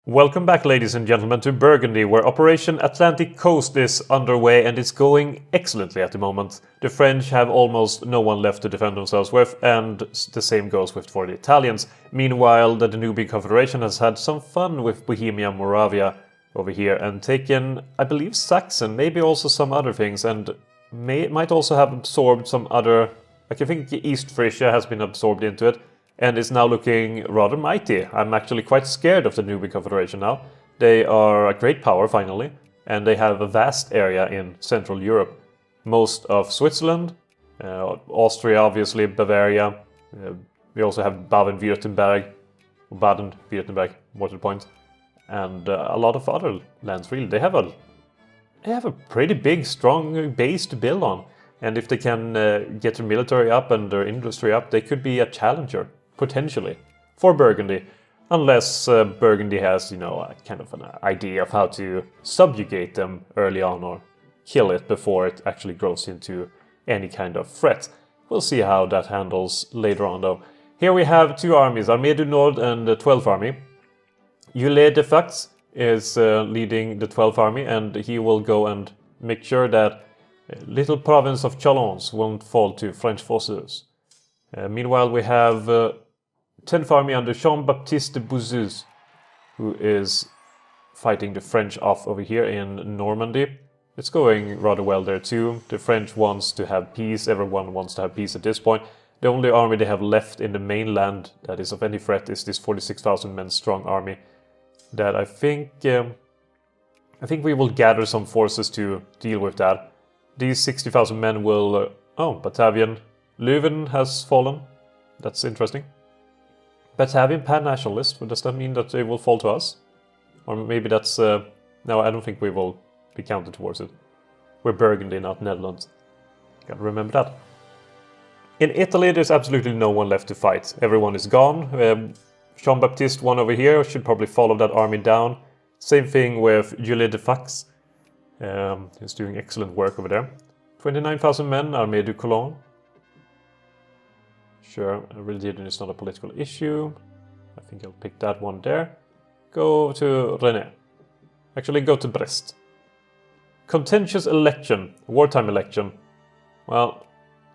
Welcome back, ladies and gentlemen, to Burgundy, where Operation Atlantic Coast is underway and it's going excellently at the moment. The French have almost no one left to defend themselves with, and the same goes for the Italians. Meanwhile, the Danube Confederation has had some fun with Bohemia and Moravia over here and taken, I believe, Saxon, maybe also some other things, and might also have absorbed some other, like I think East Frisia has been absorbed into it. And is now looking rather mighty. I'm actually quite scared of the Danube Confederation now. They are a great power, finally, and they have a vast area in Central Europe. Most of Switzerland, Austria, obviously, Bavaria. We also have Baden-Württemberg, more to the point, and a lot of other lands, really. They have a pretty big, strong base to build on. And if they can get their military up and their industry up, they could be a challenger. Potentially, for Burgundy, unless Burgundy has, a kind of an idea of how to subjugate them early on or kill it before it actually grows into any kind of threat. We'll see how that handles later on, though. Here we have two armies, Armée du Nord and the 12th Army. Jules de Fax is leading the 12th Army, and he will go and make sure that little province of Chalons won't fall to French forces. Meanwhile, we have 10th Army under Jean-Baptiste de Bouzeuse, who is fighting the French off over here in Normandy. It's going rather well there too. The French wants to have peace, everyone wants to have peace at this point. The only army they have left in the mainland that is of any threat is this 46,000 men strong army that I think we will gather some forces to deal with that. These 60,000 men will... Batavian. Leuven has fallen. That's interesting. Batavian pan-nationalist, does that mean that they will fall to us? Or maybe that's... no, I don't think we will be counted towards it. We're Burgundy, not Netherlands. Gotta remember that. In Italy, there's absolutely no one left to fight. Everyone is gone. Jean-Baptiste, one over here, should probably follow that army down. Same thing with Jules de Fax. He's doing excellent work over there. 29,000 men, Armée du Colon. Sure, religion is not a political issue. I think I'll pick that one there. Go to Rennes. Actually, go to Brest. Contentious election. Wartime election. Well,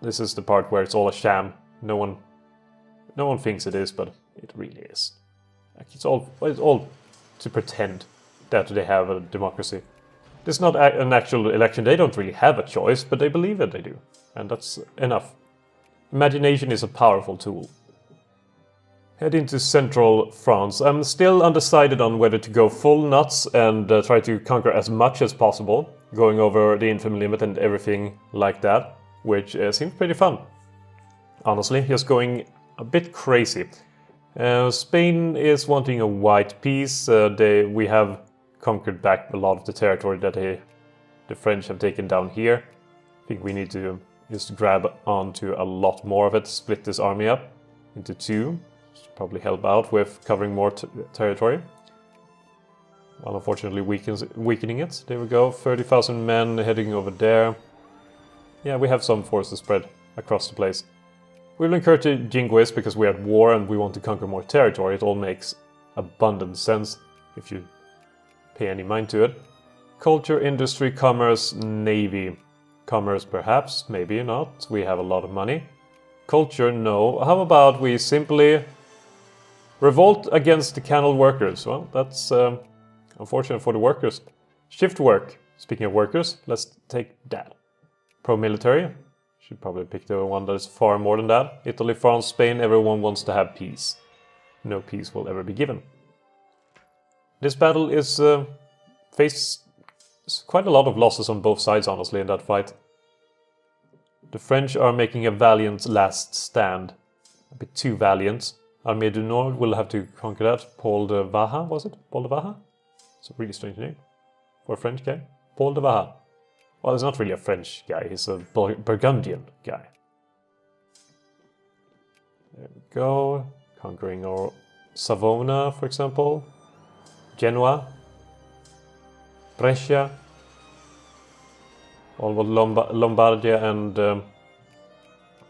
this is the part where it's all a sham. No one thinks it is, but it really is. Like it's all to pretend that they have a democracy. This is not an actual election. They don't really have a choice, but they believe that they do. And that's enough. Imagination is a powerful tool. Head into central France. I'm still undecided on whether to go full nuts and try to conquer as much as possible, going over the infamy limit and everything like that, which seems pretty fun. Honestly, just going a bit crazy. Spain is wanting a white peace. We have conquered back a lot of the territory that the French have taken down here. I think we need to just grab onto a lot more of it, split this army up into two. Should probably help out with covering more territory. Well, unfortunately weakening it. There we go, 30,000 men heading over there. Yeah, we have some forces spread across the place. We'll incur to Jinguis because we're at war and we want to conquer more territory. It all makes abundant sense if you pay any mind to it. Culture, industry, commerce, navy. Commerce, perhaps, maybe not. We have a lot of money. Culture, no. How about we simply revolt against the canal workers? Well, that's unfortunate for the workers. Shift work. Speaking of workers, let's take that. Pro-military. Should probably pick the one that is far more than that. Italy, France, Spain, everyone wants to have peace. No peace will ever be given. This battle is faced quite a lot of losses on both sides, honestly, in that fight. The French are making a valiant last stand. A bit too valiant. Armée du Nord will have to conquer that. Paul de Vaha, was it? Paul de Vaha? It's a really strange name for a French guy. Paul de Vaha. Well, he's not really a French guy, he's a Burgundian guy. There we go. Conquering our Savona, for example. Genoa. Brescia, all of Lombardia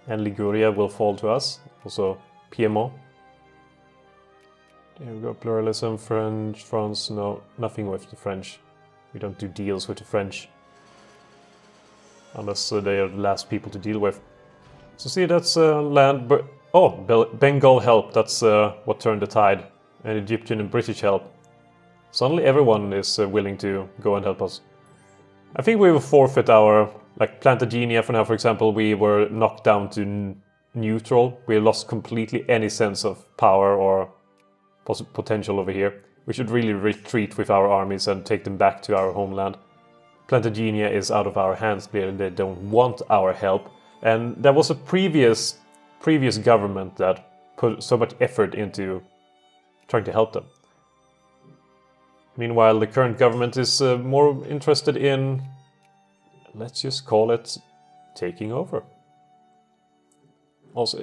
and Liguria will fall to us. Also Piedmont. There we go, pluralism, French, France, no, nothing with the French. We don't do deals with the French. Unless they are the last people to deal with. So see, that's land, but... Oh, Bengal help, that's what turned the tide. And Egyptian and British help. Suddenly everyone is willing to go and help us. I think we will forfeit our... Like Plantagenet for now, for example, we were knocked down to neutral. We lost completely any sense of power or potential over here. We should really retreat with our armies and take them back to our homeland. Plantagenet is out of our hands, clearly they don't want our help. And there was a previous government that put so much effort into trying to help them. Meanwhile, the current government is more interested in, let's just call it, taking over. Also,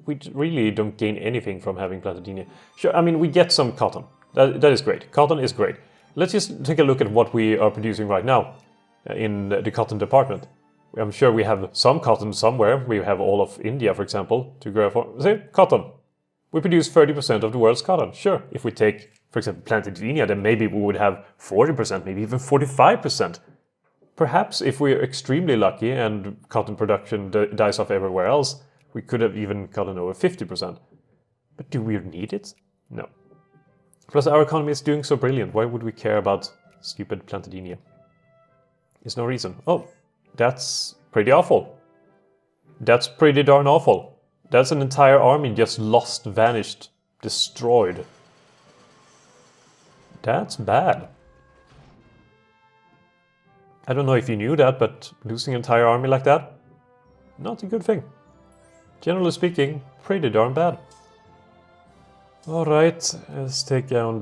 we really don't gain anything from having Plantagenet. Sure, I mean, we get some cotton. That is great. Cotton is great. Let's just take a look at what we are producing right now in the cotton department. I'm sure we have some cotton somewhere. We have all of India, for example, to grow for. Say, cotton. We produce 30% of the world's cotton. Sure, if we take, for example, Plantagenet, then maybe we would have 40%, maybe even 45%. Perhaps if we're extremely lucky and cotton production dies off everywhere else, we could have even gotten over 50%. But do we need it? No. Plus, our economy is doing so brilliant. Why would we care about stupid Plantagenet? There's no reason. Oh, that's pretty awful. That's pretty darn awful. That's an entire army just lost, vanished, destroyed. That's bad. I don't know if you knew that, but losing an entire army like that, not a good thing. Generally speaking, pretty darn bad. Alright, let's take down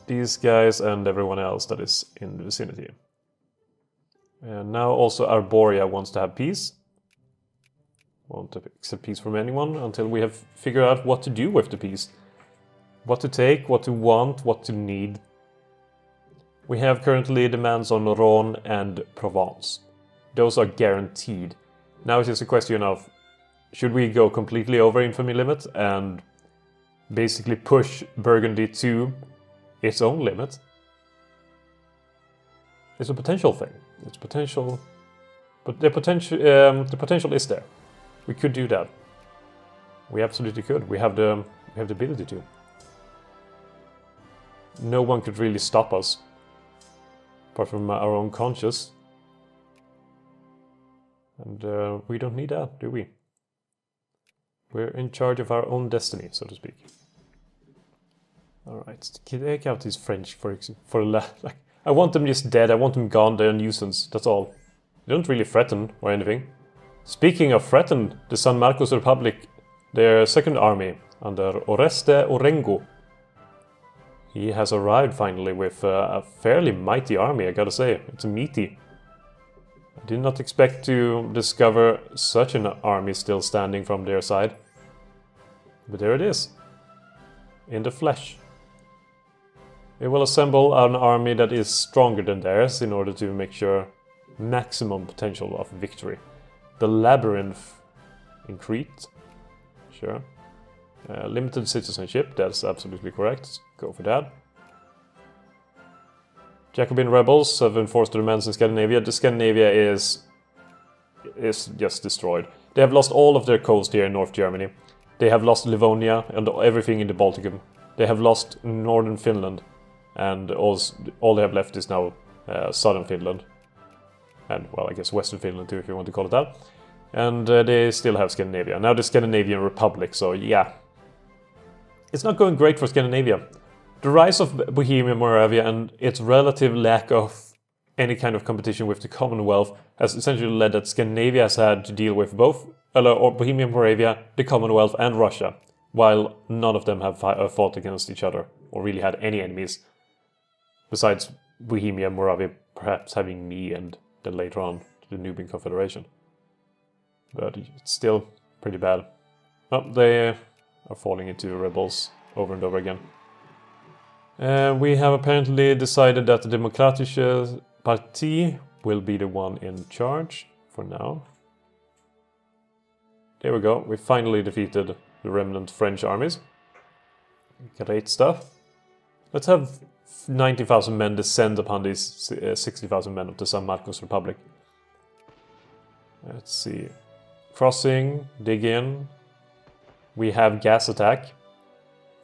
these guys and everyone else that is in the vicinity. And now also Arborea wants to have peace. Won't accept peace from anyone until we have figured out what to do with the peace. What to take, what to want, what to need. We have currently demands on Rhône and Provence. Those are guaranteed. Now it's just a question of, should we go completely over infamy limit and basically push Burgundy to its own limit? It's a potential thing. It's potential, but the potential is there. We could do that. We absolutely could. We have the ability to. No one could really stop us, apart from our own conscience. And we don't need that, do we? We're in charge of our own destiny, so to speak. All right, take out these French like. I want them just dead. I want them gone. They're a nuisance. That's all. They don't really threaten or anything. Speaking of threaten, the San Marcos Republic, their second army under Oreste Orengo. He has arrived finally with a fairly mighty army, I gotta say. It's meaty. I did not expect to discover such an army still standing from their side. But there it is. In the flesh. They will assemble an army that is stronger than theirs in order to make sure maximum potential of victory. The Labyrinth in Crete. Sure. Limited citizenship, that's absolutely correct. Go for that. Jacobin rebels have enforced their demands in Scandinavia. The Scandinavia is just destroyed. They have lost all of their coast here in North Germany. They have lost Livonia and everything in the Balticum. They have lost northern Finland. And all they have left is now southern Finland. And, well, I guess western Finland too, if you want to call it that. And they still have Scandinavia. Now the Scandinavian Republic, so yeah. It's not going great for Scandinavia. The rise of Bohemia, Moravia, and its relative lack of any kind of competition with the Commonwealth has essentially led that Scandinavia has had to deal with both Bohemia, Moravia, the Commonwealth, and Russia, while none of them have fought against each other or really had any enemies. Besides Bohemia, Moravia perhaps having me and then later on the Nubian Confederation. But it's still pretty bad. Oh, they are falling into rebels over and over again. We have apparently decided that the Demokratische Partie will be the one in charge for now. There we go, we finally defeated the remnant French armies. Great stuff. Let's have 90,000 men descend upon these 60,000 men of the San Marcos Republic. Let's see. Crossing, dig in. We have gas attack.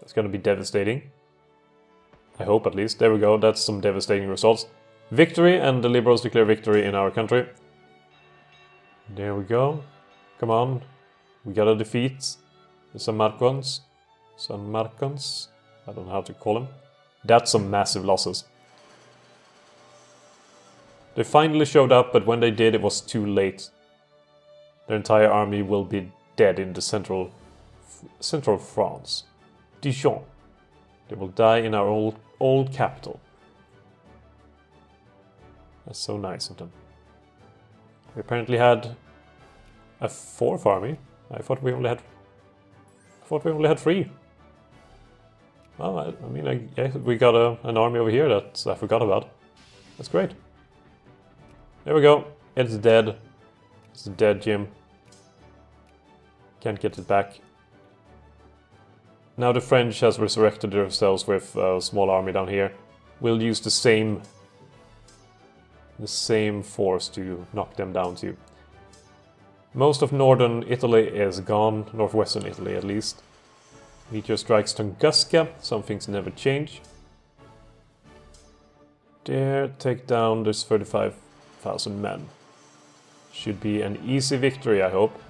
That's going to be devastating. I hope, at least. There we go. That's some devastating results. Victory, and the Liberals declare victory in our country. There we go. Come on. We gotta defeat the San Marcons. San Marcons? I don't know how to call them. That's some massive losses. They finally showed up, but when they did, it was too late. Their entire army will be dead in the central France. Dijon. They will die in our old capital. That's so nice of them. We apparently had a fourth army. I thought we only had 3. Well, I mean, we got an army over here that I forgot about. That's great. There we go. It's dead. It's dead, Jim. Can't get it back. Now the French has resurrected themselves with a small army down here. We'll use the same force to knock them down too. Most of northern Italy is gone, northwestern Italy at least. Meteor strikes Tunguska, some things never change. There, take down this 35,000 men. Should be an easy victory, I hope.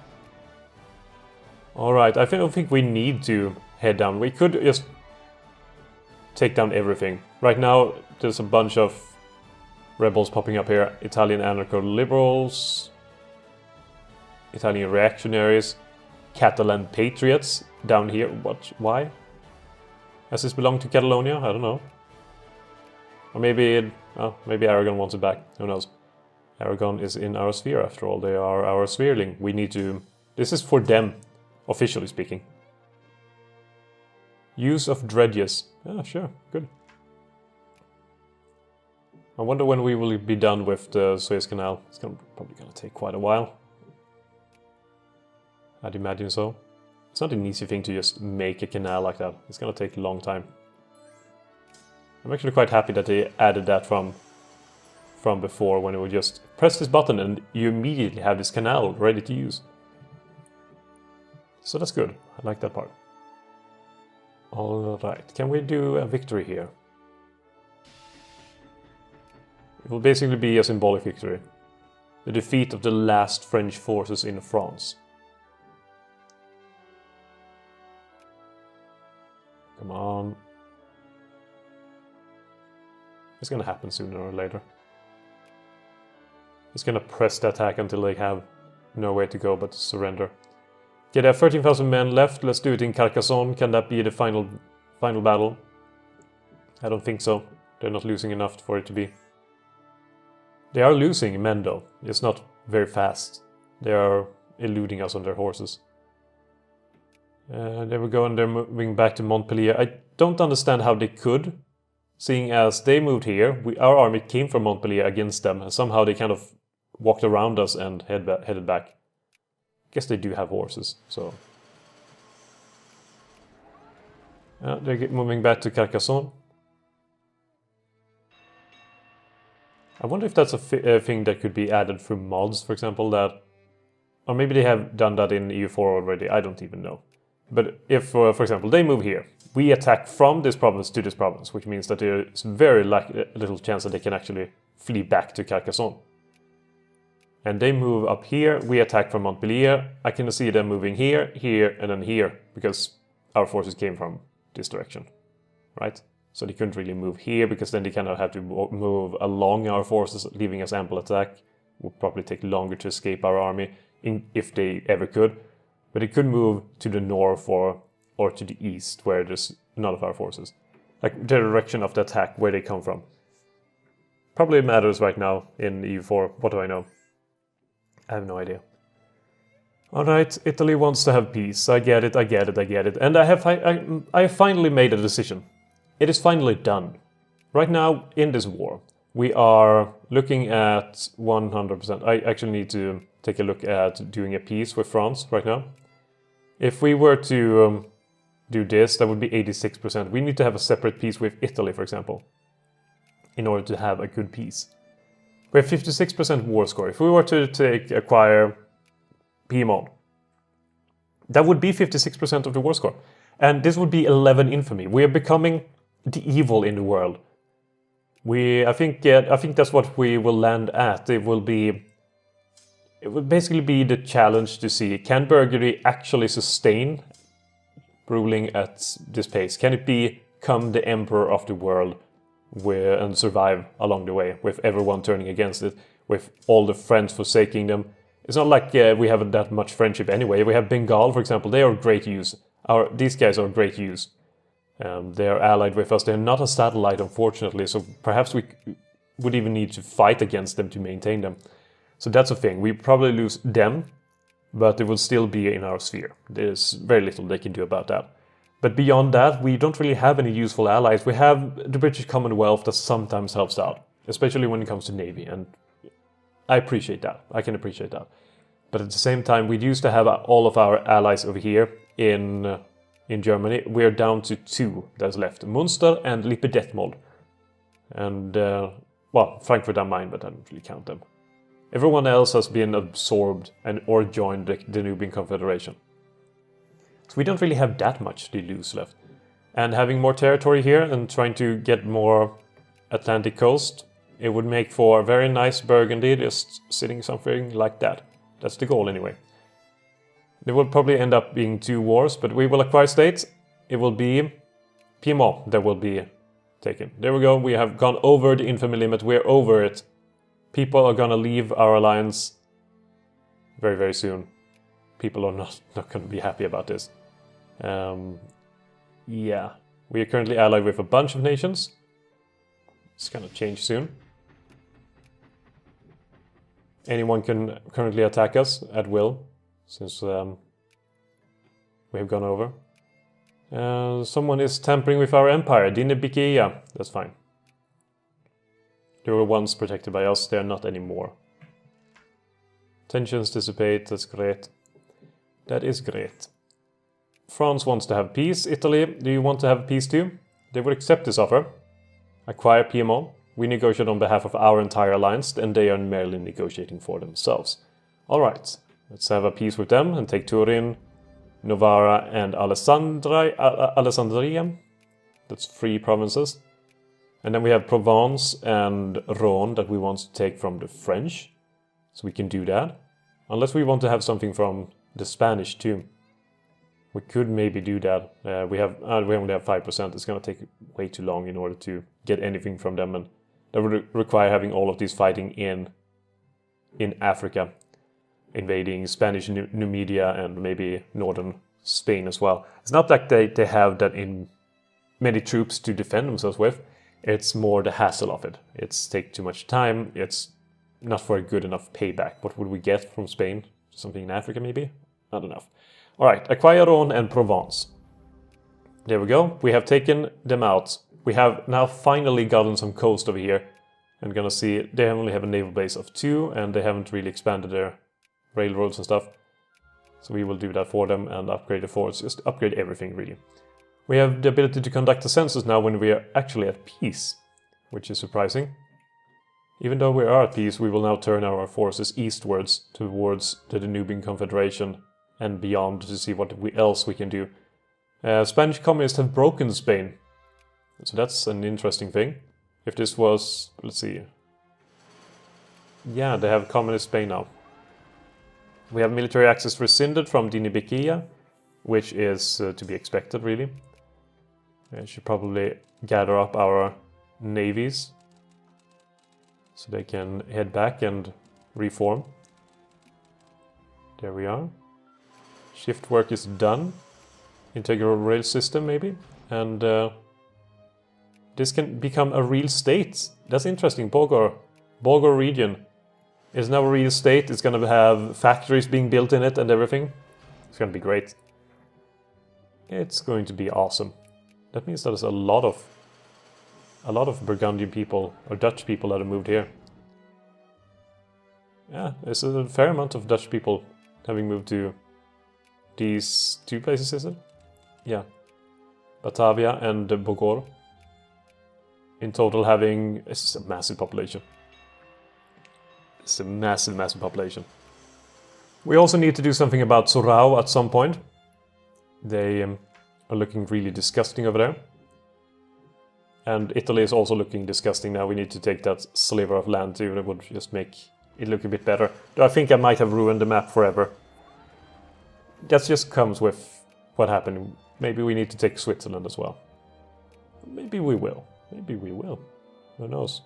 Alright, I don't think we need to head down. We could just take down everything. Right now, there's a bunch of rebels popping up here. Italian anarcho-liberals, Italian reactionaries, Catalan patriots down here. What? Why? Does this belong to Catalonia? I don't know. Or maybe maybe Aragon wants it back. Who knows? Aragon is in our sphere after all. They are our sphereling. We need to... This is for them, officially speaking. Use of dredges. Yeah, sure. Good. I wonder when we will be done with the Suez Canal. It's probably going to take quite a while. I'd imagine so. It's not an easy thing to just make a canal like that. It's going to take a long time. I'm actually quite happy that they added that from before, when it would just press this button and you immediately have this canal ready to use. So that's good. I like that part. Alright, can we do a victory here? It will basically be a symbolic victory. The defeat of the last French forces in France. Come on. It's gonna happen sooner or later. It's gonna press the attack until they have nowhere to go but to surrender. Okay, they have 13,000 men left. Let's do it in Carcassonne. Can that be the final battle? I don't think so. They're not losing enough for it to be. They are losing men though. It's not very fast. They are eluding us on their horses. There we go, and they're moving back to Montpellier. I don't understand how they could, seeing as they moved here. Our army came from Montpellier against them, and somehow they kind of walked around us and headed back. I guess they do have horses, so... they're moving back to Carcassonne. I wonder if that's a thing that could be added through mods, for example, that... Or maybe they have done that in EU4 already, I don't even know. But if, for example, they move here, we attack from this province to this province, which means that there is very little chance that they can actually flee back to Carcassonne. And they move up here, we attack from Montpellier. I can see them moving here, here, and then here, because our forces came from this direction, right? So they couldn't really move here, because then they kind of have to move along our forces, leaving us ample attack. Would probably take longer to escape our army, if they ever could. But it could move to the north or to the east, where there's none of our forces. Like the direction of the attack, where they come from. Probably matters right now in EU4. What do I know? I have no idea. Alright, Italy wants to have peace. I get it. And I finally made a decision. It is finally done. Right now, in this war, we are looking at 100%. I actually need to take a look at doing a peace with France right now. If we were to do this, that would be 86%. We need to have a separate peace with Italy, for example, in order to have a good peace. We have 56% war score. If we were to acquire Piedmont, that would be 56% of the war score. And this would be 11 infamy. We are becoming the evil in the world. I think that's what we will land at. It will basically be the challenge to see, can Burgundy actually sustain ruling at this pace? Can it become the emperor of the world and survive along the way, with everyone turning against it, with all the friends forsaking them? It's not like we have that much friendship anyway. We have Bengal, for example. They are great use. These guys are great use. They are allied with us. They're not a satellite, unfortunately, so perhaps we would even need to fight against them to maintain them. So that's a thing. We probably lose them, but it will still be in our sphere. There's very little they can do about that. But beyond that, we don't really have any useful allies. We have the British Commonwealth that sometimes helps out, especially when it comes to Navy, and I appreciate that. I can appreciate that. But at the same time, we used to have all of our allies over here in Germany. We're down to 2 that's left, Munster and Lippe Detmold. And, well, Frankfurt am Main, but I don't really count them. Everyone else has been absorbed or joined the Danubian Confederation. So we don't really have that much to lose left. And having more territory here and trying to get more Atlantic coast, it would make for a very nice Burgundy, just sitting something like that. That's the goal anyway. There will probably end up being 2 wars, but we will acquire states. It will be Piedmont that will be taken. There we go, we have gone over the infamy limit, we're over it. People are gonna leave our alliance very, very soon. People are not gonna be happy about this. Yeah, we are currently allied with a bunch of nations. It's gonna change soon. Anyone can currently attack us at will, since we have gone over. Someone is tampering with our empire, Dinabikia. That's fine. They were once protected by us, they are not anymore. Tensions dissipate, that's great. That is great. France wants to have peace. Italy, do you want to have peace too? They would accept this offer. Acquire Piedmont. We negotiate on behalf of our entire alliance, and they are merely negotiating for themselves. Alright, let's have a peace with them and take Turin, Novara and Alessandria. That's 3 provinces. And then we have Provence and Rhône that we want to take from the French. So we can do that. Unless we want to have something from the Spanish too. We could maybe do that. We only have 5%. It's going to take way too long in order to get anything from them. And that would require having all of these fighting in Africa. Invading Spanish Numidia and maybe northern Spain as well. It's not like they have that in many troops to defend themselves with. It's more the hassle of it. It's take too much time. It's not for a good enough payback. What would we get from Spain? Something in Africa maybe? Not enough. Alright, acquire Rhône and Provence. There we go. We have taken them out. We have now finally gotten some coast over here. And gonna see, they only have a naval base of 2 and they haven't really expanded their railroads and stuff. So we will do that for them and upgrade the forts. Just upgrade everything really. We have the ability to conduct a census now when we are actually at peace, which is surprising. Even though we are at peace, we will now turn our forces eastwards towards the Danubian Confederation and beyond to see what else we can do. Spanish communists have broken Spain, so that's an interesting thing. If this was, let's see, yeah, they have communist Spain now. We have military access rescinded from Dinabikia, which is to be expected really. I should probably gather up our navies so they can head back and reform. There we are. Shift work is done. Integral rail system maybe. And this can become a real state. That's interesting. Bulgar region is now a real state. It's going to have factories being built in it and everything. It's going to be great. It's going to be awesome. That means there's a lot of Burgundian people or Dutch people that have moved here. Yeah, there's a fair amount of Dutch people having moved to these 2 places, is it? Yeah. Batavia and Bogor. In total having... This is a massive population. It's a massive, massive population. We also need to do something about Sorau at some point. They are looking really disgusting over there. And Italy is also looking disgusting now. We need to take that sliver of land too. That would just make it look a bit better. Though I think I might have ruined the map forever. That just comes with what happened. Maybe we need to take Switzerland as well. Maybe we will. Maybe we will. Who knows?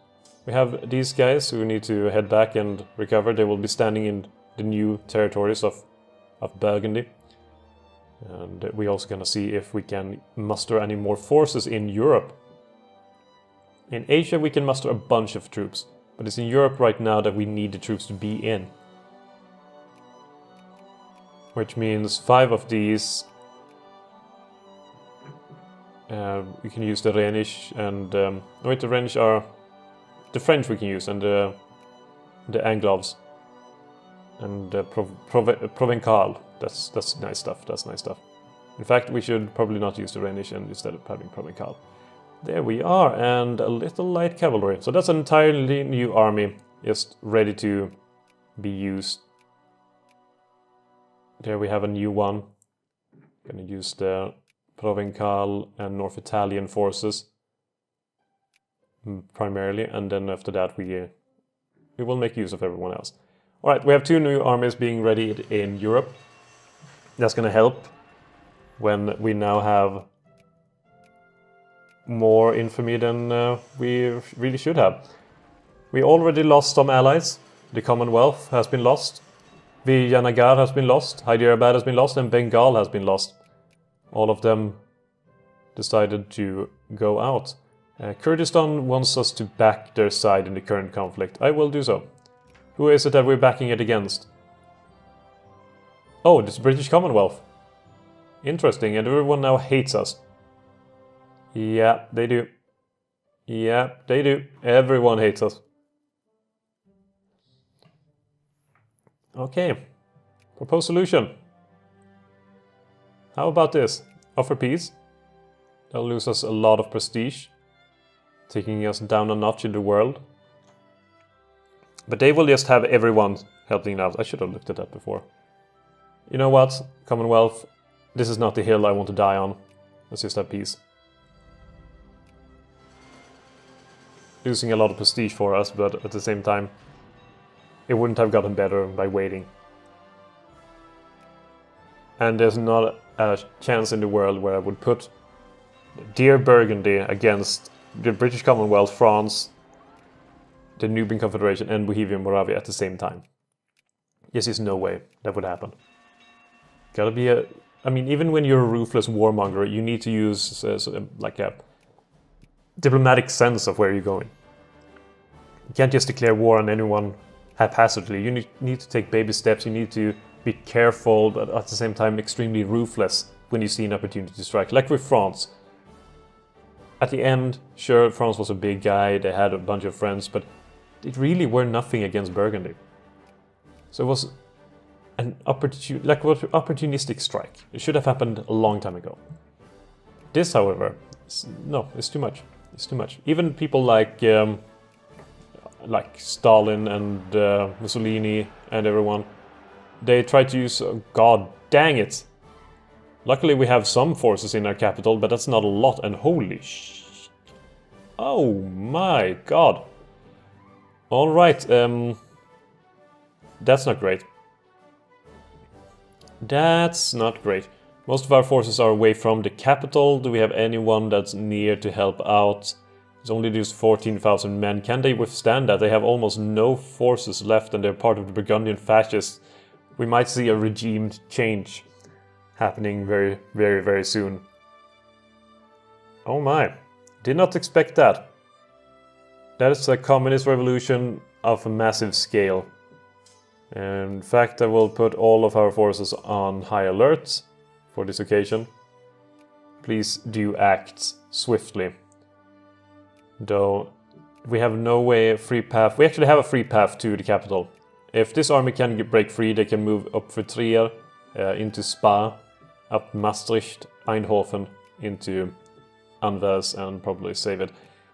We have these guys who need to head back and recover. They will be standing in the new territories of Burgundy. And we're also going to see if we can muster any more forces in Europe. In Asia we can muster a bunch of troops. But it's in Europe right now that we need the troops to be in. Which means 5 of these... we can use the Rhenish and... wait, the Rhenish are... The French we can use, and the Angloves. And Provencal. That's nice stuff, that's nice stuff. In fact, we should probably not use the Rhenish instead of having Provencal. There we are, and a little light cavalry. So that's an entirely new army, just ready to be used. There we have a new one. Gonna use the Provencal and North Italian forces primarily, and then after that we will make use of everyone else. Alright, we have 2 new armies being ready in Europe. That's gonna help when we now have more infamy than we really should have. We already lost some allies. The Commonwealth has been lost. Vijayanagar has been lost. Hyderabad has been lost, and Bengal has been lost. All of them decided to go out. Kurdistan wants us to back their side in the current conflict. I will do so. Who is it that we're backing it against? Oh, it's British Commonwealth. Interesting, and everyone now hates us. Yeah, they do. Yeah, they do. Everyone hates us. Okay. Propose solution. How about this? Offer peace. That'll lose us a lot of prestige. Taking us down a notch in the world. But they will just have everyone helping out. I should have looked at that before. You know what? Commonwealth. This is not the hill I want to die on. Let's just have peace. Losing a lot of prestige for us, but at the same time, it wouldn't have gotten better by waiting. And there's not a chance in the world where I would put dear Burgundy against the British Commonwealth, France, the Nubian Confederation, and Bohemia Moravia at the same time. Yes, there's no way that would happen. Gotta be a... I mean, even when you're a ruthless warmonger, you need to use like a diplomatic sense of where you're going. You can't just declare war on anyone haphazardly. You need to take baby steps, you need to be careful, but at the same time extremely ruthless when you see an opportunity to strike. Like with France. At the end, sure, France was a big guy, they had a bunch of friends, but it really were nothing against Burgundy. So it was an opportunistic strike. It should have happened a long time ago. This, however, it's too much. It's too much. Even people like Stalin and Mussolini and everyone, they try to use... God dang it! Luckily we have some forces in our capital, but that's not a lot, and holy sh... Oh my god! Alright, that's not great. That's not great. Most of our forces are away from the capital. Do we have anyone that's near to help out? There's only just 14,000 men. Can they withstand that? They have almost no forces left and they're part of the Burgundian fascists. We might see a regime change happening very, very, very soon. Oh my. Did not expect that. That is a communist revolution of a massive scale. In fact, I will put all of our forces on high alert for this occasion. Please do act swiftly. Though we have no way, free path. We actually have a free path to the capital. If this army can break free, they can move up for Trier, into Spa, up Maastricht, Eindhoven, into Anvers and probably save it.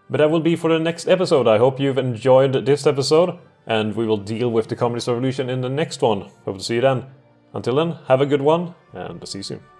But that will be for the next episode. I hope you've enjoyed this episode, and we will deal with the Communist Revolution in the next one. Hope to see you then. Until then, have a good one, and see you soon.